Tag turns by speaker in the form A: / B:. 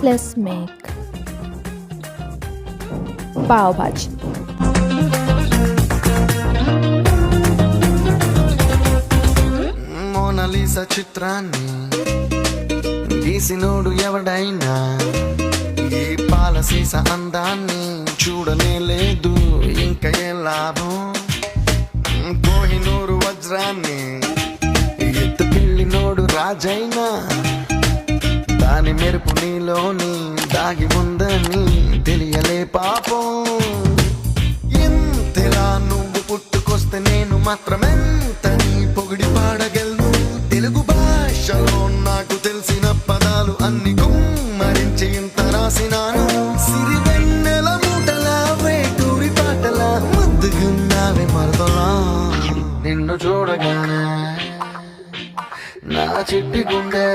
A: let's make pav bhaji.
B: Mona Lisa చిత్రాన్ని గీసినోడు ఎవడైనా ఈ పాలసీస అందాన్ని చూడనే లేదు ఇంకా ఏ లాభం. కోహినూరు వజ్రాన్ని ఎత్తుకెళ్ళినోడు రాజైనా దాని మెరుపు నీలోని దాగి ఉందని తెలియలే పాపం. ఎంతలా నువ్వు పుట్టుకొస్తే నేను మాత్రమెంతని పొగిడి పాడగలను. తెలుగు భాషలో నాకు తెలిసిన పదాలు అన్ని కుమ్మరించి ఇంత రాసినాను. సిరివెన్నెల మూటలా వేటూరి పాటలా ముద్దుగున్నావే మరదలా. నిన్ను చూడగానే నా చిట్టి గుండె